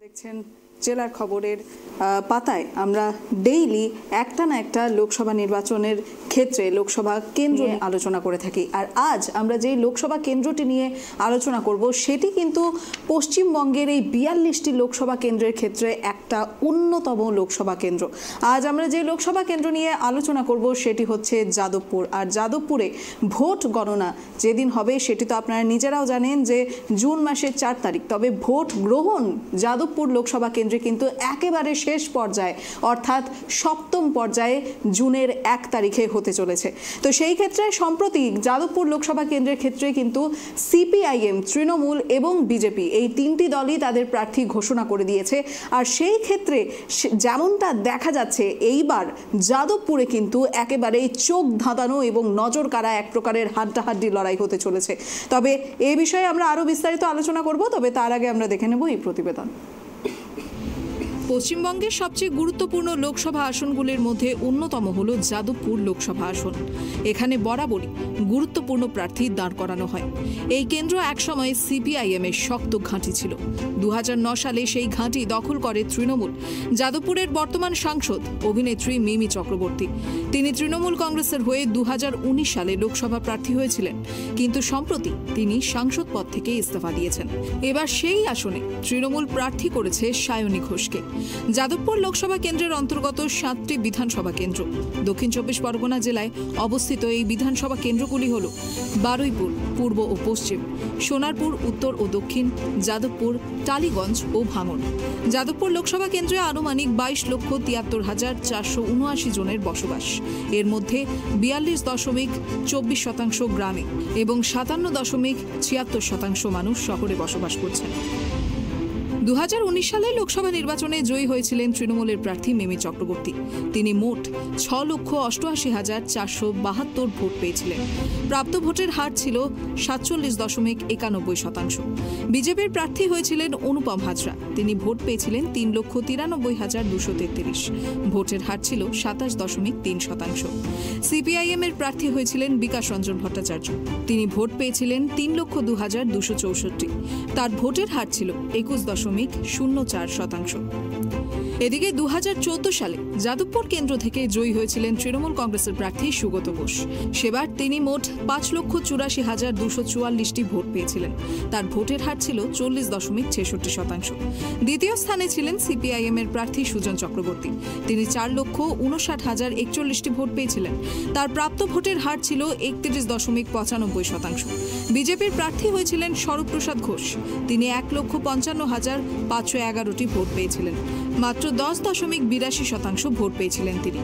দেখছেন জেলার খবরের পাতায় আমরা ডেইলি একটা না একটা লোকসভা নির্বাচনের ক্ষেত্রে লোকসভা কেন্দ্র নিয়ে আলোচনা করে থাকি। আর আজ আমরা যেই লোকসভা কেন্দ্রটি নিয়ে আলোচনা করব সেটি কিন্তু পশ্চিমবঙ্গের এই ৪২টি লোকসভা কেন্দ্রের ক্ষেত্রে একটা অন্যতম লোকসভা কেন্দ্র। আজ আমরা যে লোকসভা কেন্দ্র নিয়ে আলোচনা করব সেটি হচ্ছে যাদবপুর। আর যাদবপুরে ভোট গণনা যেদিন হবে সেটি তো আপনারা নিজেরাও জানেন যে জুন মাসের ৪ তারিখ। তবে ভোট গ্রহণ যাদবপুর লোকসভা কেন্দ্রে কিন্তু একেবারে শেষ পর্যায়ে অর্থাৎ সপ্তম পর্যায়ে জুনের ১ তারিখে হতে চলেছে। তো সেই ক্ষেত্রে সম্প্রতি যাদবপুর লোকসভা কেন্দ্রের ক্ষেত্রে কিন্তু সিপিআইএম, তৃণমূল এবং বিজেপি এই তিনটি দলই তাদের প্রার্থী ঘোষণা করে দিয়েছে। আর সেই ক্ষেত্রে যেমনটা দেখা যাচ্ছে এইবার যাদবপুরে কিন্তু একেবারে চোখ ধাঁধানো এবং নজর কাড়া এক প্রকারের হাড্ডাহাড্ডি লড়াই হতে চলেছে। তবে এই বিষয়ে আমরা আরও বিস্তারিত আলোচনা করব, তবে তার আগে আমরা দেখে নেব এই প্রতিবেদন। পশ্চিমবঙ্গের সবচেয়ে গুরুত্বপূর্ণ লোকসভা আসনগুলির মধ্যে অন্যতম হল যাদবপুর লোকসভা আসন। এখানে বরাবরই গুরুত্বপূর্ণ প্রার্থী দাঁড় করানো হয়। এই কেন্দ্র একসময় সিপিআইএম এর শক্ত ঘাঁটি ছিল। ২০০৯ সালে সেই ঘাঁটি দখল করে তৃণমূল। যাদবপুরের বর্তমান সাংসদ অভিনেত্রী মিমি চক্রবর্তী, তিনি তৃণমূল কংগ্রেসের হয়ে ২০১৯ সালে লোকসভা প্রার্থী হয়েছিলেন, কিন্তু সম্প্রতি তিনি সাংসদ পদ থেকে ইস্তফা দিয়েছেন। এবার সেই আসনে তৃণমূল প্রার্থী করেছে সায়নী ঘোষকে। যাদবপুর লোকসভা কেন্দ্রের অন্তর্গত ৭টি বিধানসভা কেন্দ্র। দক্ষিণ চব্বিশ পরগনা জেলায় অবস্থিত এই বিধানসভা কেন্দ্রগুলি হল বারুইপুর পূর্ব ও পশ্চিম, সোনারপুর উত্তর ও দক্ষিণ, যাদবপুর, টালিগঞ্জ ও ভাঙড়। যাদবপুর লোকসভা কেন্দ্রে আনুমানিক ২২,৪৭,৪৭৯ জনের বসবাস। এর মধ্যে ৪২.২৪% গ্রামে এবং ৫৭.৭৬% মানুষ শহরে বসবাস করছেন। ২০১৯ সালে লোকসভা নির্বাচনে জয়ী হয়েছিলেন তৃণমূলের প্রার্থী মিমি চক্রবর্তী। তিনি মোট ৬,৮৮,৪৭২ ভোট পেয়েছিলেন। প্রাপ্ত ভোটের হার ছিল ৪৭.৯১%। বিজেপির প্রার্থী হয়েছিলেন অনুপম হাজরা। তিনি ভোট পেয়েছিলেন ৩,৯৩,২৩৩। ভোটের হার ছিল ২৭.৩%। সিপিআইএম এর প্রার্থী হয়েছিলেন বিকাশ রঞ্জন ভট্টাচার্য। তিনি ভোট পেয়েছিলেন ৩,০২,২৬৪। তার ভোটের হার ছিল ২১.০৪%। এদিকে ২০১৪ সালে যাদবপুর কেন্দ্র থেকে জয়ী হয়েছিলেন তৃণমূল কংগ্রেসের প্রার্থী সুগত বোস। সেবার তিনি মোট ৫,৮৪,২৪৪টি ভোট পেয়েছিলেন। তার ভোটের হার ছিল ৪০.৬৬%। দ্বিতীয় স্থানে ছিলেন সিপিআইএম এর প্রার্থী সুজন চক্রবর্তী। তিনি ৪,৫৯,০৪১টি ভোট পেয়েছিলেন। তার প্রাপ্ত ভোটের হার ছিল ৩১.৯৫%। বিজেপির প্রার্থী হয়েছিলেন স্বরূপপ্রসাদ ঘোষ। তিনি ১,৫৫,৫১১টি ভোট পেয়েছিলেন। মাত্র ১০.৮২% ভোট পেয়েছিলেন তিনি।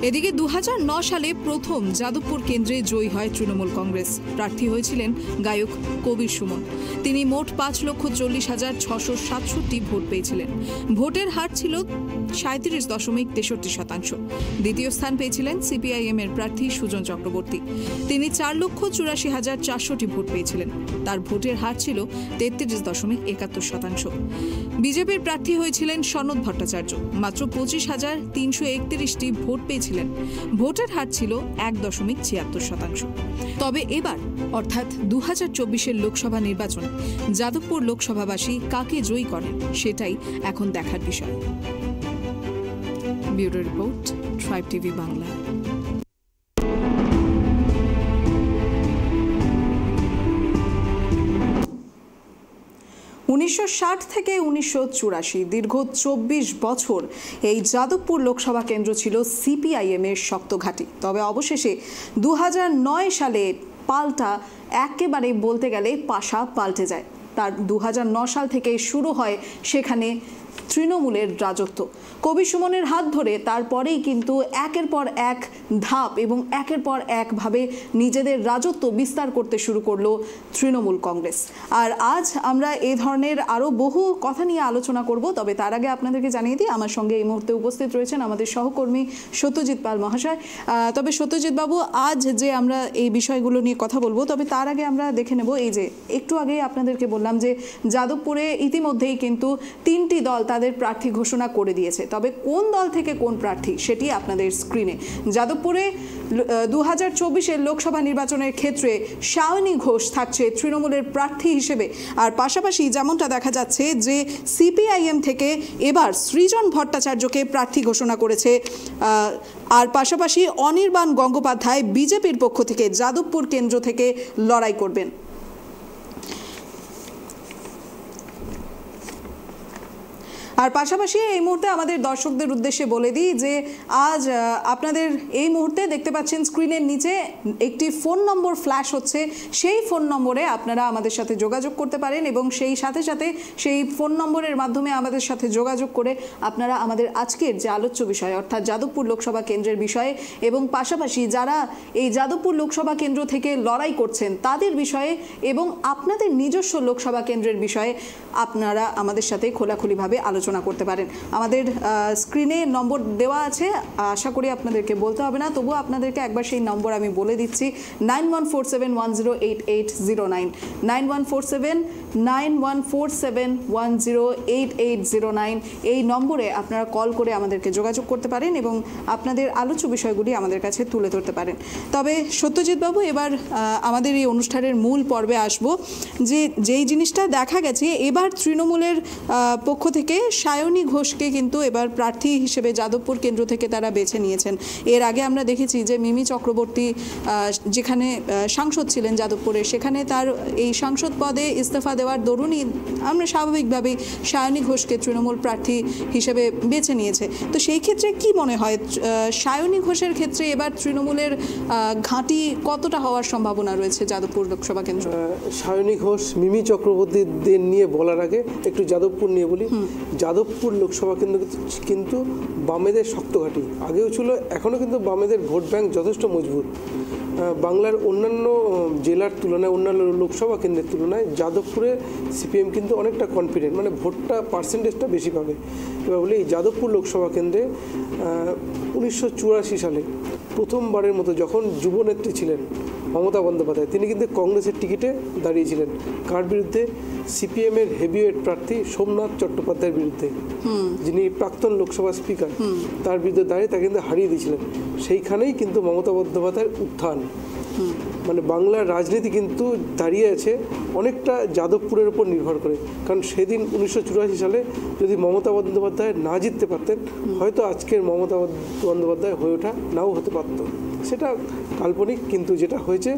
এদিকে ২০০৯ সালে প্রথম যাদবপুর কেন্দ্রে জয়ী হয় তৃণমূল কংগ্রেস। প্রার্থী হয়েছিলেন গায়ক কবির সুমন। তিনি মোট ৫,৪০,৬৬৭ ভোট পেয়েছিলেন। ভোটের হার ছিল ৩৭.৬৩%। দ্বিতীয় স্থান পেয়েছিলেন সিপিআইএম এর প্রার্থী সুজন চক্রবর্তী। তিনি ৪,৮৪,৪০০টি ভোট পেয়েছিলেন। তার ভোটের হার ছিল ৩৩.৭১%। বিজেপির প্রার্থী হয়েছিলেন সনৎ ভট্টাচার্য। মাত্র ২৫,৩৩১টি ভোট পেয়েছিলেন। ভোটের হার ছিল ১.৭৬%। তবে এবার অর্থাৎ ২০২৪-এর লোকসভা নির্বাচনে যাদবপুর লোকসভাবাসী কাকে জয়ী করেন সেটাই এখন দেখার বিষয়। Bureau report, tribe TV Bangla. ১৯৬০ থেকে ১৯৮৪ দীর্ঘ ২৪ বছর এই যাদবপুর লোকসভা কেন্দ্র ছিল সিপিআইএম এর শক্ত ঘাঁটি। তবে অবশেষে ২০০৯ সালে পাল্টা একেবারে বলতে গেলে পাশা পাল্টে যায়। তার ২০০৯ সাল থেকে শুরু হয় সেখানে তৃণমূলের রাজত্ব। কবি সুমনের হাত ধরে তারপরেই কিন্তু একের পর এক ধাপ এবং একের পর একভাবে নিজেদের রাজত্ব বিস্তার করতে শুরু করলো তৃণমূল কংগ্রেস। আর আজ আমরা এই ধরনের আরও বহু কথা নিয়ে আলোচনা করব। তবে তার আগে আপনাদেরকে জানিয়ে দিই, আমার সঙ্গে এই মুহূর্তে উপস্থিত রয়েছেন আমাদের সহকর্মী সত্যজিৎ পাল মহাশয়। তবে সত্যজিৎ বাবু, আজ যে আমরা এই বিষয়গুলো নিয়ে কথা বলবো, তবে তার আগে আমরা দেখে নেব এই যে একটু আগে আপনাদেরকে বললাম যে যাদবপুরে ইতিমধ্যেই কিন্তু তিনটি দল তাদের প্রার্থী ঘোষণা করে দিয়েছে, তবে কোন দল থেকে কোন প্রার্থী সেটি আপনাদের স্ক্রিনে। যাদবপুরে 2024-এর লোকসভা নির্বাচনের ক্ষেত্রে সায়নী ঘোষ থাকছে তৃণমূলের প্রার্থী হিসেবে। আর পাশাপাশি যেমনটা দেখা যাচ্ছে যে সিপিআইএম থেকে এবার সৃজন ভট্টাচার্যকে প্রার্থী ঘোষণা করেছে, আর পাশাপাশি অনির্বাণ গঙ্গোপাধ্যায় বিজেপির পক্ষ থেকে যাদবপুর কেন্দ্র থেকে লড়াই করবেন। আর পাশাপাশি এই মুহূর্তে আমাদের দর্শকদের উদ্দেশ্যে বলে দিই যে আজ আপনাদের এই মুহূর্তে দেখতে পাচ্ছেন স্ক্রিনের নিচে একটি ফোন নম্বর ফ্ল্যাশ হচ্ছে, সেই ফোন নম্বরে আপনারা আমাদের সাথে যোগাযোগ করতে পারেন এবং সেই সাথে সাথে সেই ফোন নম্বরের মাধ্যমে আমাদের সাথে যোগাযোগ করে আপনারা আমাদের আজকের যে আলোচ্য বিষয় অর্থাৎ যাদবপুর লোকসভা কেন্দ্রের বিষয়ে এবং পাশাপাশি যারা এই যাদবপুর লোকসভা কেন্দ্র থেকে লড়াই করছেন তাদের বিষয়ে এবং আপনাদের নিজস্ব লোকসভা কেন্দ্রের বিষয়ে আপনারা আমাদের সাথে খোলাখুলিভাবে আলোচনা করতে পারেন। আমাদের স্ক্রিনে নম্বর দেওয়া আছে, আশা করি আপনাদেরকে বলতে হবে না, তবুও আপনাদেরকে একবার সেই নম্বর আমি বলে দিচ্ছি 9147108809, 9147108809। এই নম্বরে আপনারা কল করে আমাদেরকে যোগাযোগ করতে পারেন এবং আপনাদের আলোচ্য বিষয়গুলি আমাদের কাছে তুলে ধরতে পারেন। তবে সত্যজিৎ বাবু, এবার আমাদের এই অনুষ্ঠানের মূল পর্বে আসব, যে যেই জিনিসটা দেখা গেছে এবার তৃণমূলের পক্ষ থেকে সায়নী ঘোষকে কিন্তু এবার প্রার্থী হিসেবে যাদবপুর কেন্দ্র থেকে তারা বেছে নিয়েছেন। এর আগে আমরা দেখেছি যে মিমি চক্রবর্তী যেখানে সাংসদ ছিলেন যাদবপুরে, সেখানে তার এই সাংসদ পদে ইস্তফা দেওয়ার দরুনই আমরা স্বাভাবিকভাবেই সায়নী ঘোষকে তৃণমূল প্রার্থী হিসেবে বেছে নিয়েছে। তো সেই ক্ষেত্রে কি মনে হয় সায়নী ঘোষের ক্ষেত্রে এবার তৃণমূলের ঘাঁটি কতটা হওয়ার সম্ভাবনা রয়েছে যাদবপুর লোকসভা কেন্দ্র? সায়নী ঘোষ মিমি চক্রবর্তীদের নিয়ে বলার আগে একটু যাদবপুর নিয়ে বলি। যাদবপুর লোকসভা কেন্দ্র কিন্তু বামেদের শক্ত ঘাঁটি, আগেও ছিল, এখনও কিন্তু বামেদের ভোট ব্যাংক যথেষ্ট মজবুত। বাংলার অন্যান্য জেলার তুলনায়, অন্যান্য লোকসভা কেন্দ্রের তুলনায় যাদবপুরে সিপিএম কিন্তু অনেকটা কনফিডেন্ট, মানে ভোটটা পার্সেন্টেজটা বেশি পাবে। এবার বলি এই যাদবপুর লোকসভা কেন্দ্রে 1984 সালে প্রথমবারের মতো যখন যুবনেত্রী ছিলেন মমতা বন্দ্যোপাধ্যায়, তিনি কিন্তু কংগ্রেসের টিকিটে দাঁড়িয়েছিলেন। কার বিরুদ্ধে? সিপিএমের হেভিওয়েট প্রার্থী সোমনাথ চট্টোপাধ্যায়ের বিরুদ্ধে, যিনি প্রাক্তন লোকসভা স্পিকার, তার বিরুদ্ধে দাঁড়িয়ে তাকে কিন্তু হারিয়ে দিয়েছিলেন। সেইখানেই কিন্তু মমতা বন্দ্যোপাধ্যায়ের উত্থান, মানে বাংলার রাজনীতি কিন্তু দাঁড়িয়ে আছে অনেকটা যাদবপুরের উপর নির্ভর করে। কারণ সেদিন 1984 সালে যদি মমতা বন্দ্যোপাধ্যায় না জিততে পারতেন, হয়তো আজকের মমতা বন্দ্যোপাধ্যায় হয়ে ওঠা নাও হতে পারত। সেটা কাল্পনিক, কিন্তু যেটা হয়েছে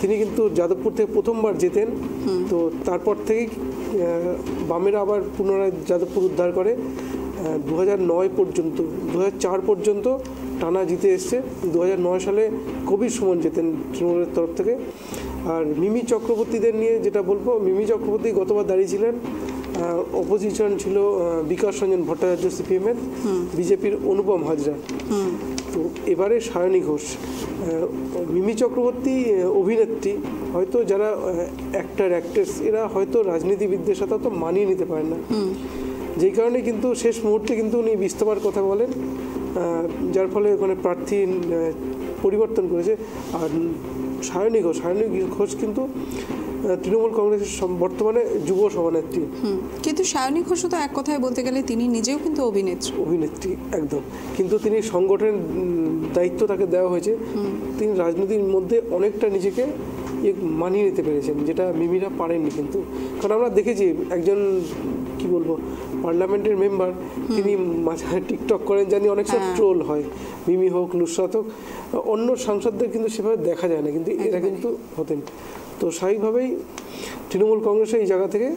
তিনি কিন্তু যাদবপুর থেকে প্রথমবার জেতেন। তো তারপর থেকেই বামেরা আবার পুনরায় যাদবপুর উদ্ধার করে 2009 পর্যন্ত, 2004 পর্যন্ত টানা জিতে এসছে। 2009 সালে কবির সুমন জেতেন তৃণমূলের তরফ থেকে। আর মিমি চক্রবর্তীদের নিয়ে যেটা বলবো, মিমি চক্রবর্তী গতবার দাঁড়িয়েছিলেন, অপোজিশন ছিল বিকাশ রঞ্জন ভট্টাচার্য সিপিএমের, বিজেপির অনুপম হাজরা। তো এবারে সায়নী ঘোষ, মিমি চক্রবর্তী অভিনেত্রী, হয়তো যারা অ্যাক্টর অ্যাক্ট্রেস এরা হয়তো রাজনীতিবিদদের সাথে তো মানিয়ে নিতে পারেন না, যেই কারণে কিন্তু শেষ মুহূর্তে কিন্তু উনি ইস্তফার কথা বলেন, যার ফলে ওখানে প্রার্থী পরিবর্তন করেছে। আর সায়নী ঘোষ কিন্তু তৃণমূল কংগ্রেসের বর্তমানে যুব সভানেত্রী। কিন্তু সায়নী ঘোষ তো এক কথায় বলতে গেলে তিনি নিজেও কিন্তু অভিনেত্রী একদম, কিন্তু তিনি সংগঠনের দায়িত্ব তাকে দেওয়া হয়েছে। তিনি রাজনীতির মধ্যে অনেকটা নিজেকে মানিয়ে নিতে পেরেছেন, যেটা মিমিরা পারেননি। কিন্তু কারণ আমরা দেখেছি একজন কি বলবো পার্লামেন্টের মেম্বার, তিনি মাঝে টিকটক করেন, জানি অনেক সব ট্রোল হয়, মিমি হোক নুসরাত হোক, অন্য সাংসদদের কিন্তু সেভাবে দেখা যায় না, কিন্তু এরা কিন্তু হতেন। তো স্বাভাবিকভাবেই তৃণমূল কংগ্রেস এই জায়গা থেকে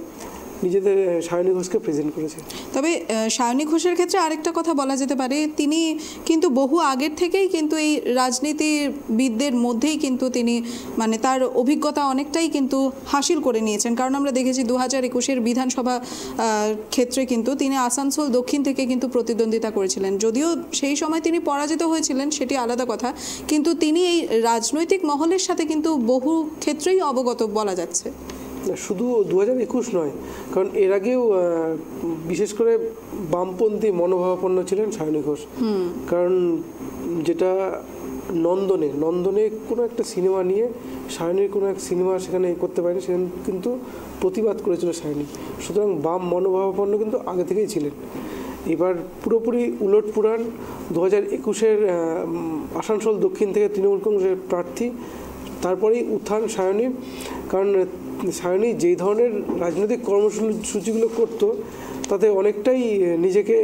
নিজেদের সায়নী ঘোষকে প্রেজেন্ট করেছে। তবে সায়নী ঘোষের ক্ষেত্রে আরেকটা কথা বলা যেতে পারে, তিনি কিন্তু বহু আগের থেকেই কিন্তু এই রাজনীতিবিদদের মধ্যেই কিন্তু তিনি মানে তার অভিজ্ঞতা অনেকটাই কিন্তু হাসিল করে নিয়েছেন। কারণ আমরা দেখেছি 2021-এর বিধানসভা ক্ষেত্রে কিন্তু তিনি আসানসোল দক্ষিণ থেকে কিন্তু প্রতিদ্বন্দ্বিতা করেছিলেন। যদিও সেই সময় তিনি পরাজিত হয়েছিলেন, সেটি আলাদা কথা, কিন্তু তিনি এই রাজনৈতিক মহলের সাথে কিন্তু বহু ক্ষেত্রেই অবগত বলা যাচ্ছে। শুধু 2021 নয়, কারণ এর আগেও বিশেষ করে বামপন্থী মনোভাবাপন্ন ছিলেন সায়নী ঘোষ। কারণ যেটা নন্দনে কোনো একটা সিনেমা নিয়ে সায়নীর কোনো এক সিনেমা সেখানে করতে পারেনি, সেখানে কিন্তু প্রতিবাদ করেছিল সায়নী। সুতরাং বাম মনোভাবাপন্ন কিন্তু আগে থেকেই ছিলেন। এবার পুরোপুরি উলটপুরাণ 2021-এর আসানসোল দক্ষিণ থেকে তৃণমূল কংগ্রেসের প্রার্থী, তারপরেই উত্থান সায়নীর। কারণ সায়নী যেই ধরনের রাজনৈতিক কর্মসূচিগুলো করতো তাতে অনেকটাই নিজেকে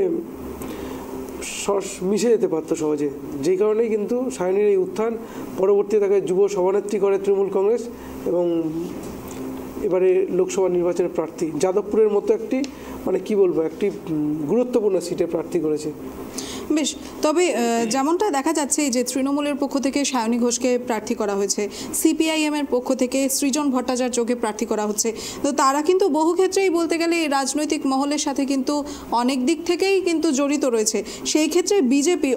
মিশে যেতে পারতো সহজে, যেই কারণেই কিন্তু সায়নীর এই উত্থান। পরবর্তীতে তাকে যুব সভানেত্রী করে তৃণমূল কংগ্রেস এবং এবারে লোকসভা নির্বাচনের প্রার্থী। যাদবপুরের মতো একটি কি বলবো একটি গুরুত্বপূর্ণ সিটে প্রার্থী করেছে। বেশ, তবে যেমনটা দেখা যাচ্ছে যে তৃণমূলের পক্ষ থেকে সায়নী ঘোষকে প্রার্থী করা হয়েছে, সিপিআইএম এর পক্ষ থেকে সৃজন ভট্টাচার্যকে প্রার্থী করা হচ্ছে। তো তারা কিন্তু বহু ক্ষেত্রেই বলতে গেলে রাজনৈতিক মহলের সাথে কিন্তু অনেক দিক থেকেই কিন্তু জড়িত রয়েছে। সেই ক্ষেত্রে বিজেপি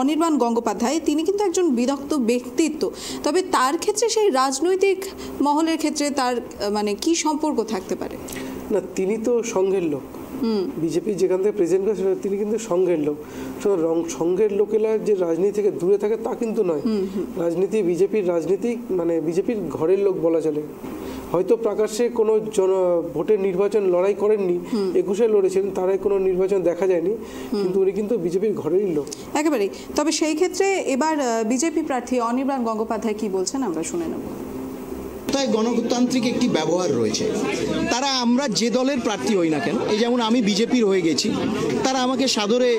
অনির্বাণ গঙ্গোপাধ্যায় তিনি কিন্তু একজন বিদগ্ধ ব্যক্তিত্ব, তবে তার ক্ষেত্রে সেই রাজনৈতিক মহলের ক্ষেত্রে তার কি সম্পর্ক থাকতে পারে? না, তিনি তো সংঘের লোক, বিজেপি যেখান থেকে প্রেজেন্ট করে তিনি কিন্তু সংঘের লোক। সংঘের লোকেরা যে রাজনীতি থেকে দূরে থাকে তা কিন্তু নয়। রাজনীতি বিজেপির রাজনীতি বিজেপির ঘরের লোক বলা চলে। হয়তো প্রকাশ্যে কোনো ভোটের নির্বাচন লড়াই করেননি, 21-এ লড়েছিলেন, তারাই কোনো নির্বাচন দেখা যায়নি, কিন্তু উনি কিন্তু বিজেপির ঘরেরই লোক একেবারেই। তবে সেই ক্ষেত্রে এবার বিজেপি প্রার্থী অনির্বাণ গঙ্গোপাধ্যায় কি বলছেন আমরা শুনে নেব। তাই গণতান্ত্রিক একটি ব্যবহার রয়েছে। তারা আমরা যে দলের প্রার্থী হই না কেন, এই যেমন আমি বিজেপির হয়ে গেছি, তারা আমাকে সাদরে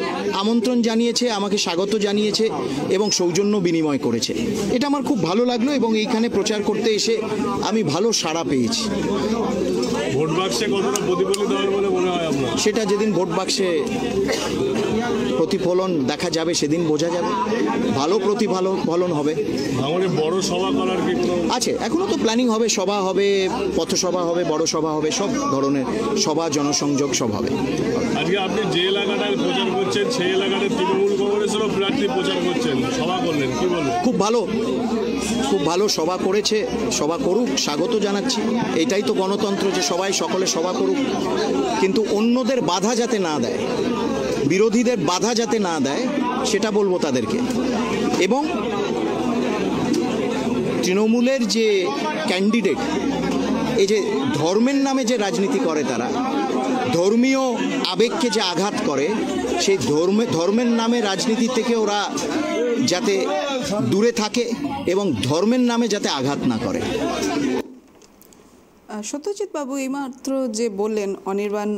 আমন্ত্রণ জানিয়েছে, আমাকে স্বাগত জানিয়েছে এবং সৌজন্য বিনিময় করেছে। এটা আমার খুব ভালো লাগলো এবং এইখানে প্রচার করতে এসে আমি ভালো সাড়া পেয়েছি। ভোট বাক্সে কতটা প্রতিফলিত হবে বলে মনে হয় আপনার? সেটা যেদিন ভোট বাক্সে প্রতিফলন দেখা যাবে সেদিন বোঝা যাবে। ভালো প্রতিফলন হবে। ভাঙড়ে বড় সভা করার কি আছে? এখনো তো প্ল্যানিং হবে, সভা হবে, পথসভা হবে, বড় সভা হবে, সব ধরনের সভা, জনসংযোগ সব হবে। আজকে আপনি যে এলাকাটায় প্রচার করছেন সেই এলাকাটা তৃণমূল কংগ্রেসেরও প্রার্থী প্রচার করছেন, সভা করলেন, কি বলবেন? খুব ভালো সভা করেছে, সভা করুক, স্বাগত জানাচ্ছি। এটাই তো গণতন্ত্র, যে সকলে সভা করুক, কিন্তু অন্যদের বাধা যাতে না দেয়, বিরোধীদের বাধা যাতে না দেয় সেটা বলবো তাদেরকে। এবং তৃণমূলের যে ক্যান্ডিডেট, এই যে ধর্মের নামে যে রাজনীতি করে, তারা ধর্মীয় আবেগকে যে আঘাত করে, সেই ধর্মের নামে রাজনীতি থেকে ওরা যাতে দূরে থাকে এবং ধর্মের নামে যাতে আঘাত না করে। সত্যজিৎ বাবু এইমাত্র যে বললেন অনির্বাণ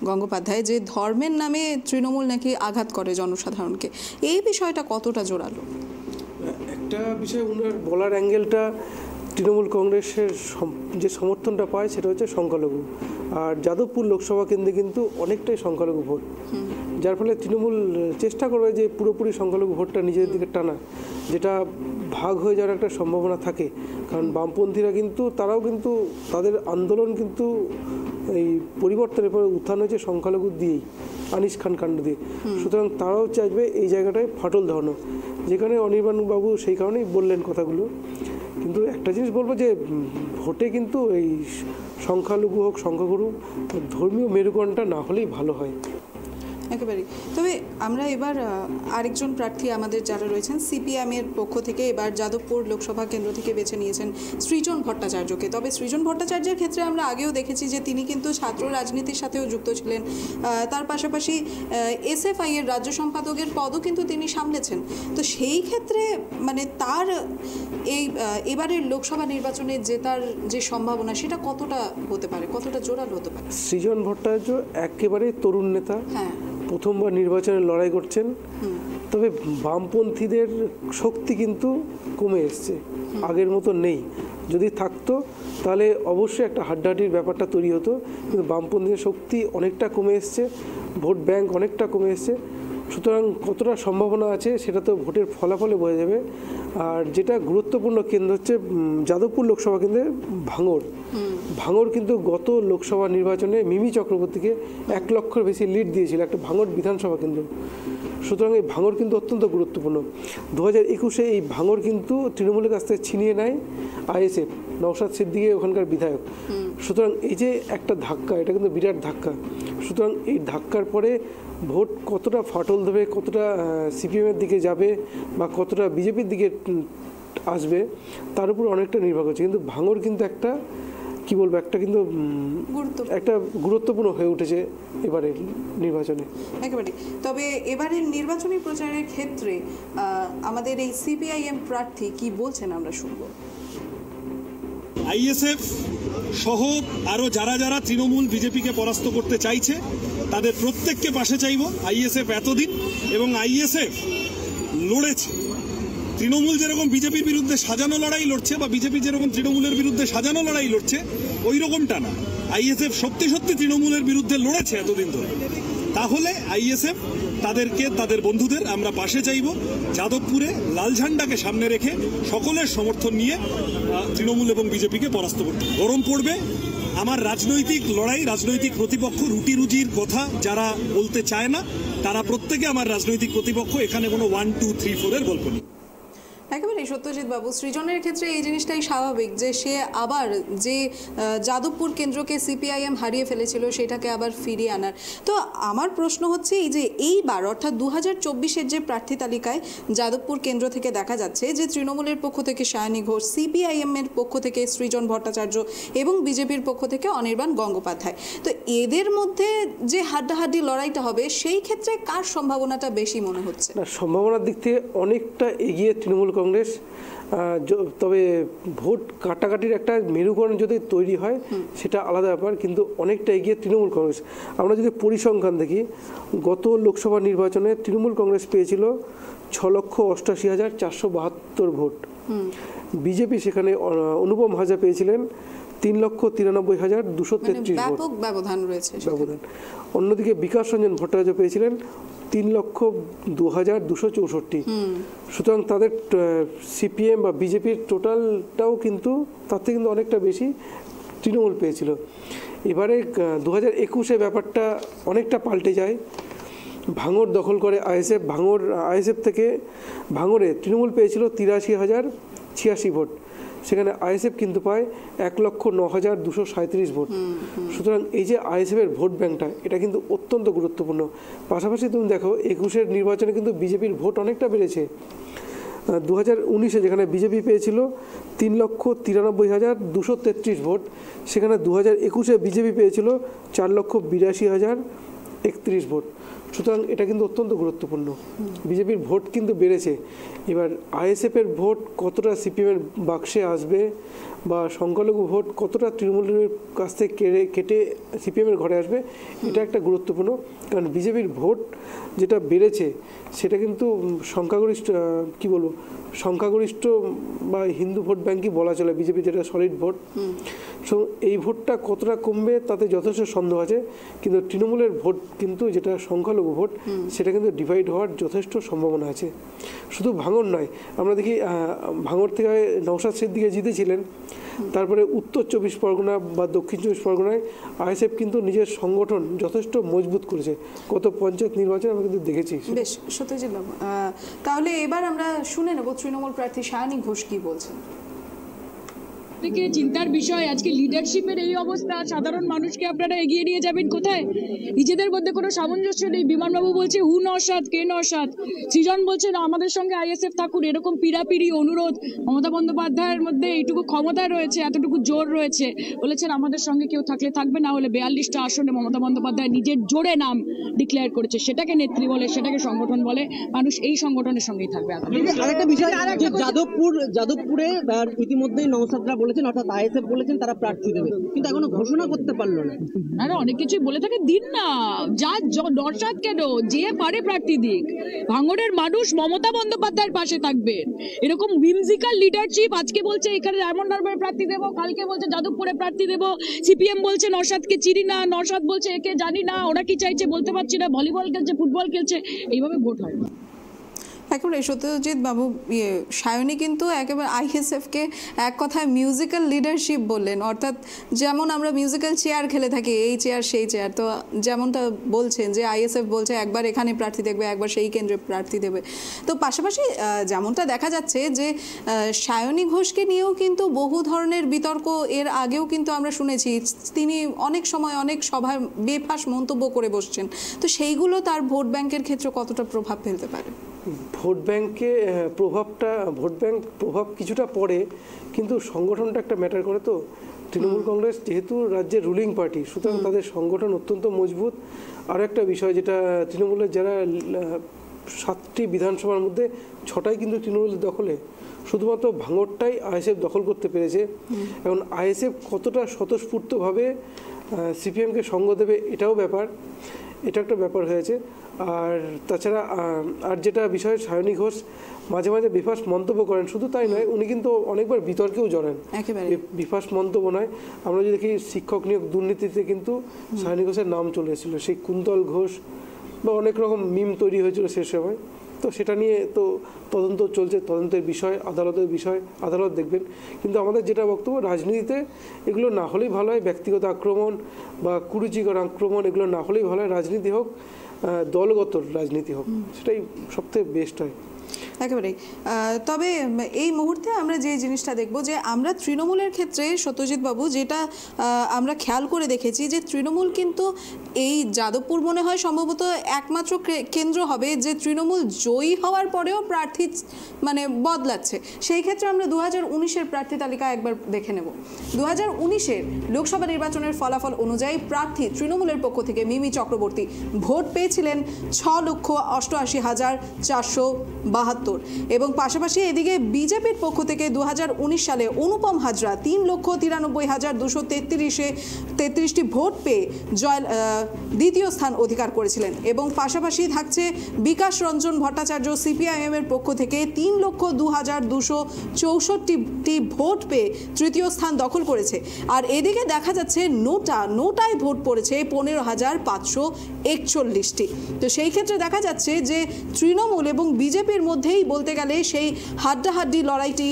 গঙ্গোপাধ্যায় যে ধর্মের নামে তৃণমূল নাকি আঘাত করে জনসাধারণকে, এই বিষয়টা কতটা জোরালো? একটা বিষয় ওনার বলার অ্যাঙ্গেলটা, তৃণমূল কংগ্রেসের যে সমর্থনটা পায় সেটা হচ্ছে সংখ্যালঘু, আর যাদবপুর লোকসভা কেন্দ্রে কিন্তু অনেকটাই সংখ্যালঘু ভোট, যার ফলে তৃণমূল চেষ্টা করবে যে পুরোপুরি সংখ্যালঘু ভোটটা নিজেদের দিকে টানা, যেটা ভাগ হয়ে যাওয়ার একটা সম্ভাবনা থাকে। কারণ বামপন্থীরা কিন্তু তারাও কিন্তু তাদের আন্দোলন কিন্তু এই পরিবর্তনের পরে উত্থান হয়েছে সংখ্যালঘু দিয়েই, আনিস খান কাণ্ড দিয়ে। সুতরাং তারাও চাইবে এই জায়গাটায় ফাটল ধরানো, যেখানে অনির্বাণ বাবু সেই কারণেই বললেন কথাগুলো। কিন্তু একটা জিনিস বলবো যে ভোটে কিন্তু এই সংখ্যালঘু হোক সংখ্যাগুরু, ধর্মীয় মেরুকরণটা না হলেই ভালো হয়। একেবারেই। তবে আমরা এবার আরেকজন প্রার্থী আমাদের যারা রয়েছেন সিপিএম এর পক্ষ থেকে এবার যাদবপুর লোকসভা কেন্দ্র থেকে বেছে নিয়েছেন সৃজন ভট্টাচার্যকে। তবে সৃজন ভট্টাচার্যের ক্ষেত্রে আমরা আগেও দেখেছি যে তিনি কিন্তু ছাত্র রাজনীতির সাথেও যুক্ত ছিলেন, তার পাশাপাশি এসএফআই এর রাজ্য সম্পাদকের পদও কিন্তু তিনি সামলেছেন। তো সেই ক্ষেত্রে তার এই এবারের লোকসভা নির্বাচনে জেতার যে সম্ভাবনা সেটা কতটা হতে পারে, কতটা জোরালো হতে পারে? সৃজন ভট্টাচার্য একেবারে তরুণ নেতা, হ্যাঁ, প্রথমবার নির্বাচনে লড়াই করছেন। তবে বামপন্থীদের শক্তি কিন্তু কমে এসছে, আগের মতো নেই। যদি থাকতো তাহলে অবশ্যই একটা হাড্ডাহাড্ডির ব্যাপারটা তৈরি হতো, কিন্তু বামপন্থীদের শক্তি অনেকটা কমে এসছে, ভোট ব্যাংক অনেকটা কমে এসছে। সুতরাং কতটা সম্ভাবনা আছে সেটা তো ভোটের ফলাফলে বোঝা যাবে। আর যেটা গুরুত্বপূর্ণ কেন্দ্র হচ্ছে যাদবপুর লোকসভা কেন্দ্রে ভাঙড় কিন্তু গত লোকসভা নির্বাচনে মিমি চক্রবর্তীকে 1 লক্ষের বেশি লিড দিয়েছিল একটা ভাঙড় বিধানসভা কেন্দ্র। সুতরাং এই ভাঙড় কিন্তু অত্যন্ত গুরুত্বপূর্ণ। 2021-এ এই ভাঙড় কিন্তু তৃণমূলের কাছ থেকে ছিনিয়ে নেয় আইএসএফ। নওশাদ সিদ্দিকী ওখানকার বিধায়ক। সুতরাং এই যে একটা ধাক্কা, এটা কিন্তু বিরাট ধাক্কা। সুতরাং এই ধাক্কার পরে ভোট কতটা ফাটল দেবে, কতটা সিপিএমের দিকে যাবে বা কতটা বিজেপির দিকে আসবে, তার উপর অনেকটা নির্ভর করছে। কিন্তু ভাঙড় কিন্তু একটা কি বলবো, একটা কিন্তু একটা গুরুত্বপূর্ণ হয়ে উঠেছে এবারে নির্বাচনে একেবারে। তবে এবারের নির্বাচনী প্রচারের ক্ষেত্রে আমাদের এই সিপিআইএম প্রার্থী কি বলছেন আমরা শুনবো। আইএসএফ সহ আরো যারা যারা তৃণমূল বিজেপিকে পরাস্ত করতে চাইছে তাদের প্রত্যেককে পাশে চাইব। আইএসএফ এতদিন এবং আইএসএফ লড়েছে, তৃণমূল যেরকম বিজেপির বিরুদ্ধে সাজানো লড়াই লড়ছে বা বিজেপি যেরকম তৃণমূলের বিরুদ্ধে সাজানো লড়াই লড়ছে, ওই রকমটা না, আইএসএফ সত্যি সত্যি তৃণমূলের বিরুদ্ধে লড়েছে এতদিন ধরে। তাহলে আইএসএফ তাদেরকে, তাদের বন্ধুদের আমরা পাশে চাইব। যাদবপুরে লাল ঝান্ডাকে সামনে রেখে সকলের সমর্থন নিয়ে তৃণমূল এবং বিজেপিকে পরাস্ত করতে। গরম পড়বে আমার রাজনৈতিক লড়াই, রাজনৈতিক প্রতিপক্ষ, রুটি রুজির কথা যারা বলতে চায় না তারা প্রত্যেকে আমার রাজনৈতিক প্রতিপক্ষ। এখানে কোনো 1, 2, 3, 4 এর গল্প নেই। একেবারে সত্যজিৎ বাবু, সৃজনের ক্ষেত্রে এই জিনিসটাই স্বাভাবিক যে সে আবার যে যাদবপুর কেন্দ্রকে সিপিআইএম হারিয়ে ফেলেছিল সেটাকে আবার ফিরিয়ে আনার। তো আমার প্রশ্ন হচ্ছে এই যে এইবার অর্থাৎ 2024-এর যে প্রার্থী তালিকায় যাদবপুর কেন্দ্র থেকে দেখা যাচ্ছে যে তৃণমূলের পক্ষ থেকে সায়নী ঘোষ, সিপিআইএম-এর পক্ষ থেকে সৃজন ভট্টাচার্য এবং বিজেপির পক্ষ থেকে অনির্বাণ গঙ্গোপাধ্যায়, তো এদের মধ্যে যে হাড্ডাহাড্ডি লড়াইটা হবে সেই ক্ষেত্রে কার সম্ভাবনাটা বেশি মনে হচ্ছে? না, সম্ভাবনার দিক থেকে অনেকটা এগিয়ে তৃণমূল কংগ্রেস। তবে ভোট কাটাকাটির একটা মেরুকরণ যদি তৈরি হয় সেটা আলাদা ব্যাপার, কিন্তু অনেকটা এগিয়ে তৃণমূল কংগ্রেস। আমরা যদি পরিসংখ্যান দেখি, গত লোকসভা নির্বাচনে তৃণমূল কংগ্রেস পেয়েছিল 6,88,472 ভোট। বিজেপি সেখানে অনুপম হাজরা পেয়েছিলেন 3,93,233 ভোট, ব্যবধান রয়েছে। অন্যদিকে বিকাশ রঞ্জন ভট্টাচার্য পেয়েছিলেন 3,02,264। সুতরাং তাদের সিপিএম বা বিজেপির টোটালটাও কিন্তু তার থেকে কিন্তু অনেকটা বেশি তৃণমূল পেয়েছিল। এবারে 2021-এ ব্যাপারটা অনেকটা পাল্টে যায়। ভাঙড় দখল করে আইএসএফ। আইএসএফ থেকে ভাঙড়ে তৃণমূল পেয়েছিল 83,086 ভোট, সেখানে আইএসএফ কিন্তু পায় 1,09,237 ভোট। সুতরাং এই যে আইএসএফের ভোট ব্যাংকটা, এটা কিন্তু অত্যন্ত গুরুত্বপূর্ণ। পাশাপাশি তুমি দেখো 21-এর নির্বাচনে কিন্তু বিজেপির ভোট অনেকটা বেড়েছে। 2019-এ যেখানে বিজেপি পেয়েছিল 3,93,233 ভোট, সেখানে 2021-এ বিজেপি পেয়েছিল 4,82,031 ভোট। সুতরাং এটা কিন্তু অত্যন্ত গুরুত্বপূর্ণ। বিজেপির ভোট কিন্তু বেড়েছে। এবার আইএসএফের ভোট কতটা সিপিএমের বাক্সে আসবে বা সংখ্যালঘু ভোট কতটা তৃণমূলের কাছ থেকে কেটে সিপিএমের ঘরে আসবে, এটা একটা গুরুত্বপূর্ণ। কারণ বিজেপির ভোট যেটা বেড়েছে সেটা কিন্তু সংখ্যাগরিষ্ঠ বা হিন্দু ভোট ব্যাংকই বলা চলে, বিজেপি যেটা সলিড ভোট। সো এই ভোটটা কতটা কমবে তাতে যথেষ্ট সন্দেহ আছে, কিন্তু তৃণমূলের ভোট কিন্তু যেটা সংখ্যালঘু ভোট সেটা কিন্তু ডিভাইড হওয়ার যথেষ্ট সম্ভাবনা আছে। শুধু ভাঙড় নয়, আমরা দেখি ভাঙড় থেকে নওশাদ সিদ্দিকী জিতেছিলেন, তারপরে উত্তর 24 পরগনা বা দক্ষিণ 24 পরগনায় আইএসএফ কিন্তু নিজের সংগঠন যথেষ্ট মজবুত করেছে। কত পঞ্চায়েত নির্বাচন আমরা কিন্তু দেখেছি। বেশ সত্যজিৎ বাবু, তাহলে এবার আমরা শুনে নেব তৃণমূল প্রার্থী সায়নী ঘোষ কি বলছেন। থেকে চিন্তার বিষয় আজকে লিডারশিপের এই অবস্থা, সাধারণ মানুষকে আপনারা এগিয়ে নিয়ে যাবেন কোথায়? নিজেদের মধ্যে কোনো সামঞ্জস্য নেই। বিমানবাবু বলছে হু নওশাদ, কে নওশাদ, সৃজন বলছে না আমাদের সঙ্গে আইএসএফ থাকুন, এরকম পিড়াপিড়ি অনুরোধ। মমতা বন্দ্যোপাধ্যায়ের মধ্যে এইটুকু ক্ষমতা রয়েছে, এতটুকু জোর রয়েছে, বলেছেন আমাদের সঙ্গে কেউ থাকলে থাকবে, না হলে 42টা আসনে মমতা বন্দ্যোপাধ্যায় নিজের জোরে নাম ডিক্লেয়ার করেছে। সেটাকে নেত্রী বলে, সেটাকে সংগঠন বলে, মানুষ এই সংগঠনের সঙ্গেই থাকবে। আরেকটা বিষয়, যাদবপুরে ইতিমধ্যেই নওশাদরা বলেছেন, অর্থাৎ আইএসএফ বলেছেন তারা প্রার্থী দেবে, কিন্তু এখনো ঘোষণা করতে পারলো না। আরে অনেক কিছুই বলে থাকে, দিন না, যা নওশাদ কেন, যে পারে প্রার্থী দিক। ভাঙড়ের মানুষ মমতা বন্দ্যোপাধ্যায়ের পাশে থাকবে। এরকম উইমজিক্যাল লিডারশিপ, আজকে বলছে এখানে ডায়মন্ড হারবারে প্রার্থী দেবো, কালকে বলছে যাদবপুরে প্রার্থী দেবো, সিপিএম বলছে নওশাদকে চিনি না, নওশাদ বলছে একে জানি না, ওরা কি চাইছে বলতে পারছি না, ভলিবল খেলছে, ফুটবল খেলছে, এইভাবে ভোট হয়। একেবারে সত্যজিৎ বাবু, সায়নী কিন্তু একেবারে আইএসএফকে এক কথায় মিউজিক্যাল লিডারশিপ বললেন, অর্থাৎ যেমন আমরা মিউজিক্যাল চেয়ার খেলে থাকি, এই চেয়ার সেই চেয়ার, তো যেমনটা বলছেন যে আইএসএফ বলছে একবার এখানে প্রার্থী দেখবে, একবার সেই কেন্দ্রে প্রার্থী দেবে। তো পাশাপাশি যেমনটা দেখা যাচ্ছে যে সায়নী ঘোষকে নিয়েও কিন্তু বহু ধরনের বিতর্ক এর আগেও কিন্তু আমরা শুনেছি, তিনি অনেক সময় অনেক সভায় বেফাঁস মন্তব্য করে বসছেন, তো সেইগুলো তার ভোট ব্যাংকের ক্ষেত্রে কতটা প্রভাব ফেলতে পারে? ভোট ব্যাংকে ভোট ব্যাংক প্রভাব কিছুটা পড়ে, কিন্তু সংগঠনটা একটা ম্যাটার করে। তো তৃণমূল কংগ্রেস যেহেতু রাজ্যের রুলিং পার্টি, সুতরাং তাদের সংগঠন অত্যন্ত মজবুত। আরও একটা বিষয় যেটা তৃণমূলের যারা 7টি বিধানসভার মধ্যে 6টাই কিন্তু তৃণমূলের দখলে, শুধুমাত্র ভাঙড়টাই আইএসএফ দখল করতে পেরেছে। এখন আইএসএফ কতটা স্বতঃস্ফূর্তভাবে সিপিএমকে সঙ্গ দেবে এটা একটা ব্যাপার হয়েছে। আর তাছাড়া আর যেটা বিষয়, সায়নী ঘোষ মাঝে মাঝে বিফাস মন্তব্য করেন, শুধু তাই নয়, উনি কিন্তু অনেকবার বিতর্কেও জড়েন। বিফাস মন্তব্য নয়, আমরা যদি দেখি শিক্ষক নিয়োগ দুর্নীতিতে কিন্তু সায়নী ঘোষের নাম চলে এসেছিল, সেই কুন্তল ঘোষ বা অনেক রকম মিম তৈরি হয়েছিল সে সময়। তো সেটা নিয়ে তো তদন্ত চলছে, তদন্তের বিষয়, আদালতের বিষয়, আদালত দেখবেন। কিন্তু আমাদের যেটা বক্তব্য, রাজনীতিতে এগুলো না হলেই ভালো হয়, ব্যক্তিগত আক্রমণ বা কুরুচিকর আক্রমণ এগুলো না হলেই ভালো হয়। রাজনীতি হোক, দলগত রাজনীতি হোক, সেটাই সবথেকে বেস্ট হয়। একেবারেই। তবে এই মুহূর্তে আমরা যে জিনিসটা দেখব যে আমরা তৃণমূলের ক্ষেত্রে সত্যজিৎ বাবু যেটা আমরা খেয়াল করে দেখেছি যে তৃণমূল কিন্তু এই যাদবপুর মনে হয় সম্ভবত একমাত্র কেন্দ্র হবে যে তৃণমূল জয়ী হওয়ার পরেও প্রার্থী মানে বদলাচ্ছে। সেই ক্ষেত্রে আমরা 2019-এর প্রার্থী তালিকা একবার দেখে নেব। 2019-এর লোকসভা নির্বাচনের ফলাফল অনুযায়ী প্রার্থী তৃণমূলের পক্ষ থেকে মিমি চক্রবর্তী ভোট পেয়েছিলেন 6,88,472 এবং পাশাপাশি এদিকে বিজেপির পক্ষ থেকে 2019 সালে অনুপম হাজরা 3,93,233টি ভোট পেয়ে দ্বিতীয় স্থান অধিকার করেছিলেন এবং পাশাপাশি থাকছে বিকাশ রঞ্জন ভট্টাচার্য সিপিআইএম এর পক্ষ থেকে 3,02,264টি ভোট পেয়ে তৃতীয় স্থান দখল করেছে। আর এদিকে দেখা যাচ্ছে নোটায় ভোট পড়েছে 15,541টি। তো সেই ক্ষেত্রে দেখা যাচ্ছে যে তৃণমূল এবং বিজেপির মধ্যেই বলতে গেলে সেই হাড্ডাহাড্ডি লড়াইটি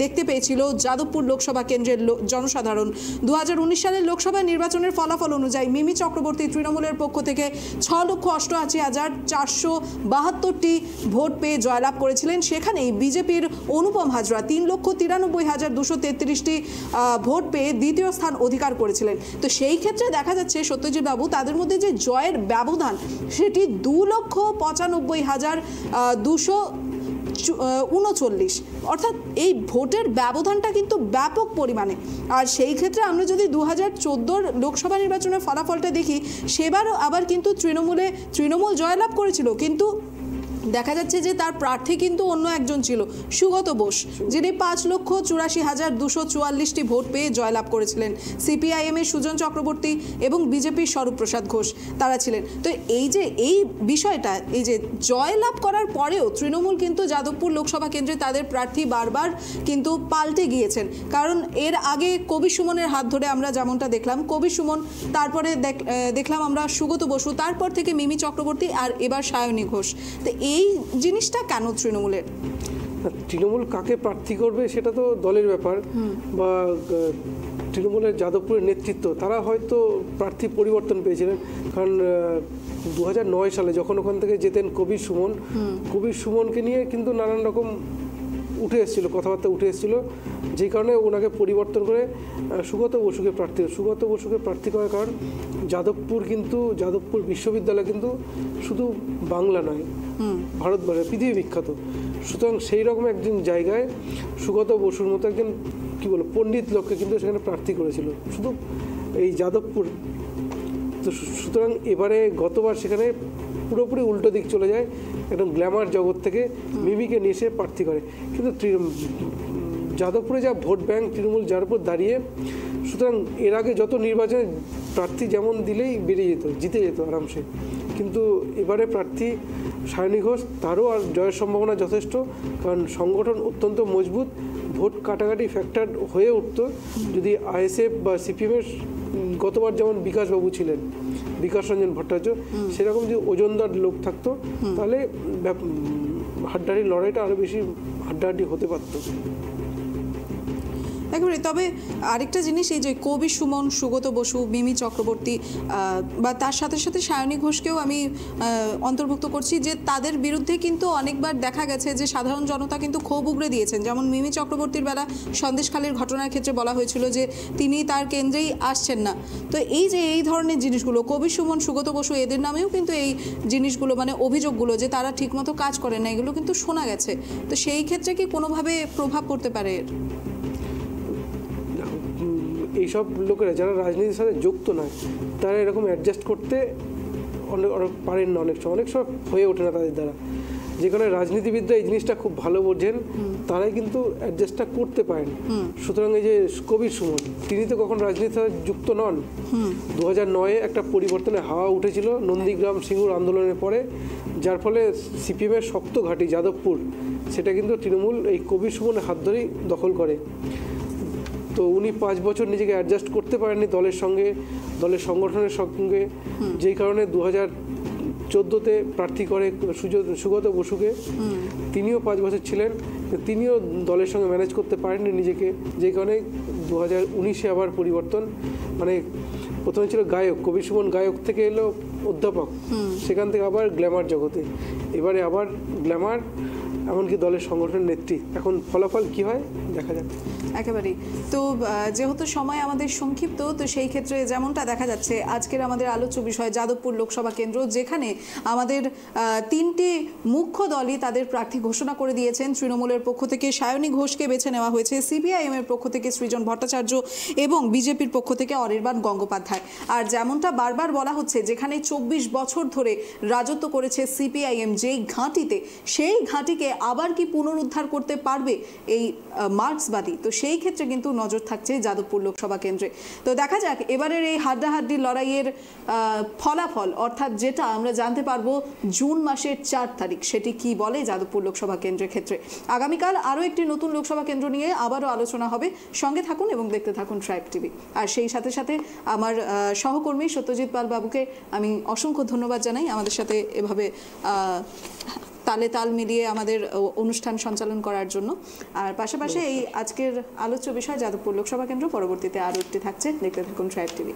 দেখতে পেয়েছিল যাদবপুর লোকসভা কেন্দ্রের জনসাধারণ। 2019 সালের লোকসভা নির্বাচনের ফলাফল অনুযায়ী মিমি চক্রবর্তী তৃণমূলের পক্ষ থেকে 6,88,472টি ভোট পেয়ে জয়লাভ করেছিলেন। সেখানেই বিজেপির অনুপম হাজরা 3,93,233টি ভোট পেয়ে দ্বিতীয় স্থান অধিকার করেছিলেন। তো সেই ক্ষেত্রে দেখা যাচ্ছে সত্যজিৎ বাবু তাদের মধ্যে যে জয়ের ব্যবধান সেটি 2,95,239, অর্থাৎ এই ভোটের ব্যবধানটা কিন্তু ব্যাপক পরিমাণে। আর সেই ক্ষেত্রে আমরা যদি 2014 লোকসভা নির্বাচনের ফলাফলটা দেখি, সেবারও আবার কিন্তু তৃণমূল জয়লাভ করেছিল, কিন্তু দেখা যাচ্ছে যে তার প্রার্থী কিন্তু অন্য একজন ছিল, সুগত বোস, যিনি 5,84,244টি ভোট পেয়ে জয়লাভ করেছিলেন। সিপিআইএম এর সুজন চক্রবর্তী এবং বিজেপির স্বরূপ প্রসাদ ঘোষ তারা ছিলেন। তো এই যে এই বিষয়টা, এই যে জয়লাভ করার পরেও তৃণমূল কিন্তু যাদবপুর লোকসভা কেন্দ্রে তাদের প্রার্থী বারবার কিন্তু পাল্টে গিয়েছেন। কারণ এর আগে কবি সুমনের হাত ধরে আমরা যেমনটা দেখলাম, কবি সুমন, তারপরে দেখলাম আমরা সুগত বসু, তারপর থেকে মিমি চক্রবর্তী, আর এবার সায়নী ঘোষ। তো এই জিনিসটা কেন তৃণমূলের? তৃণমূল কাকে প্রার্থী করবে সেটা তো দলের ব্যাপার, বা তৃণমূলের যাদবপুরের নেতৃত্ব তারা হয়তো প্রার্থী পরিবর্তন পেয়েছিলেন। কারণ 2009 সালে যখন ওখান থেকে যেতেন কবির সুমনকে নিয়ে কিন্তু নানান রকম কথাবার্তা উঠে এসেছিল, যেই কারণে ওনাকে পরিবর্তন করে সুগত বসুকে প্রার্থী করার কারণ যাদবপুর বিশ্ববিদ্যালয় কিন্তু শুধু বাংলা নয়, ভারতবর্ষে পৃথিবী বিখ্যাত। সুতরাং সেই রকম একজন জায়গায় সুগত বসুর মতো একজন পণ্ডিত লোককে কিন্তু সেখানে প্রার্থী করেছিল শুধু এই যাদবপুর। তো সুতরাং এবারে গতবার সেখানে পুরোপুরি উল্টো দিক চলে যায়, একদম গ্ল্যামার জগৎ থেকে মিমিকে নিয়ে এসে প্রার্থী করে। কিন্তু যাদবপুরে যা ভোট ব্যাংক তৃণমূল যার উপর দাঁড়িয়ে, সুতরাং এর আগে যত নির্বাচনে প্রার্থী যেমন দিলেই জিতে যেত আরামসে, কিন্তু এবারে প্রার্থী সায়নী ঘোষ, তারও আর জয়ের সম্ভাবনা যথেষ্ট, কারণ সংগঠন অত্যন্ত মজবুত। ভোট কাটাকাটি ফ্যাক্টর হয়ে উঠতো যদি আইএসএফ বা সিপিএমের গতবার যেমন বিকাশবাবু ছিলেন, বিকাশ রঞ্জন ভট্টাচার্য, সেরকম যদি ওজনদার লোক থাকতো, তাহলে হাড্ডাহাড্ডি লড়াইটা আরও বেশি হাড্ডাহাড্ডি হতে পারত। একেবারে। তবে আরেকটা জিনিস, এই যে কবি সুমন, সুগত বসু, মিমি চক্রবর্তী বা তার সাথে সাথে সায়নী ঘোষকেও আমি অন্তর্ভুক্ত করছি, যে তাদের বিরুদ্ধে কিন্তু অনেকবার দেখা গেছে যে সাধারণ জনতা কিন্তু ক্ষোভ উগড়ে দিয়েছেন। যেমন মিমি চক্রবর্তীর বেলা সন্দেশখালীর ঘটনার ক্ষেত্রে বলা হয়েছিল যে তিনি তার কেন্দ্রেই আসছেন না। তো এই যে এই ধরনের জিনিসগুলো, কবি সুমন, সুগত বসু এদের নামেও কিন্তু এই জিনিসগুলো মানে অভিযোগগুলো যে তারা ঠিকমতো কাজ করে না, এগুলো কিন্তু শোনা গেছে। তো সেই ক্ষেত্রে কি কোনোভাবে প্রভাব পড়তে পারে? এইসব লোকেরা যারা রাজনীতির সাথে যুক্ত নয় তারা এরকম অ্যাডজাস্ট করতে অনেক পারেন না, অনেক সময় হয়ে ওঠে না তাদের দ্বারা। যেখানে রাজনীতিবিদরা এই জিনিসটা খুব ভালো বোঝেন, তারাই কিন্তু অ্যাডজাস্টটা করতে পারেন। সুতরাং এই যে কবির সুমন, তিনি তো কখন রাজনীতির সাথে যুক্ত নন। 2009-এ একটা পরিবর্তনের হাওয়া উঠেছিল নন্দীগ্রাম সিঙ্গুর আন্দোলনের পরে, যার ফলে সিপিএমের শক্ত ঘাঁটি যাদবপুর সেটা কিন্তু তৃণমূল এই কবির সুমনের হাত ধরেই দখল করে। তো উনি 5 বছর নিজেকে অ্যাডজাস্ট করতে পারেননি দলের সঙ্গে, দলের সংগঠনের সঙ্গে, যেই কারণে 2014-তে প্রার্থী করে সুগত বসুকে। তিনিও 5 বছর ছিলেন, তিনিও দলের সঙ্গে ম্যানেজ করতে পারেননি নিজেকে, যেই কারণে 2019-এ আবার পরিবর্তন। মানে প্রথমে ছিল গায়ক, কবি সুমন গায়ক থেকে এলো অধ্যাপক, সেখান থেকে আবার গ্ল্যামার জগতে, এবারে আবার গ্ল্যামার, এমনকি দলের সংগঠনের নেত্রী। এখন ফলাফল কি হয় দেখা যাক। একেবারেই। তো যেহেতু সময় আমাদের সংক্ষিপ্ত, তো সেই ক্ষেত্রে যেমনটা দেখা যাচ্ছে আজকের আমাদের আলোচ্য বিষয় যাদবপুর লোকসভা কেন্দ্র, যেখানে আমাদের 3টি মুখ্য দলই তাদের প্রার্থী ঘোষণা করে দিয়েছেন। তৃণমূলের পক্ষ থেকে সায়নী ঘোষকে বেছে নেওয়া হয়েছে, সিপিআইএম এর পক্ষ থেকে সৃজন ভট্টাচার্য এবং বিজেপির পক্ষ থেকে অনির্বাণ গঙ্গোপাধ্যায়। আর যেমনটা বারবার বলা হচ্ছে, যেখানে 24 বছর ধরে রাজত্ব করেছে সিপিআইএম যেই ঘাঁটিতে, সেই ঘাঁটিকে আবার কি পুনরুদ্ধার করতে পারবে এই মার্ক্সবাদী, তো সেই ক্ষেত্রে কিন্তু নজর থাকছে যাদবপুর লোকসভা কেন্দ্রে। তো দেখা যাক এবারের এই হাড্ডাহাড্ডি লড়াইয়ের ফলাফল, অর্থাৎ যেটা আমরা জানতে পারবো জুন মাসের 4 তারিখ, সেটি কি বলে যাদবপুর লোকসভা কেন্দ্রের ক্ষেত্রে। আগামীকাল আরও একটি নতুন লোকসভা কেন্দ্র নিয়ে আবারও আলোচনা হবে। সঙ্গে থাকুন এবং দেখতে থাকুন ট্রাইব টিভি। আর সেই সাথে সাথে আমার সহকর্মী সত্যজিৎ পাল বাবুকে আমি অসংখ্য ধন্যবাদ জানাই আমাদের সাথে এভাবে তালে তাল মিলিয়ে আমাদের অনুষ্ঠান সঞ্চালন করার জন্য। আর পাশাপাশি এই আজকের আলোচ্য বিষয় যাদবপুর লোকসভা কেন্দ্র, পরবর্তীতে আরও একটি থাকছে, দেখতে থাকুন ট্রাইব টিভি।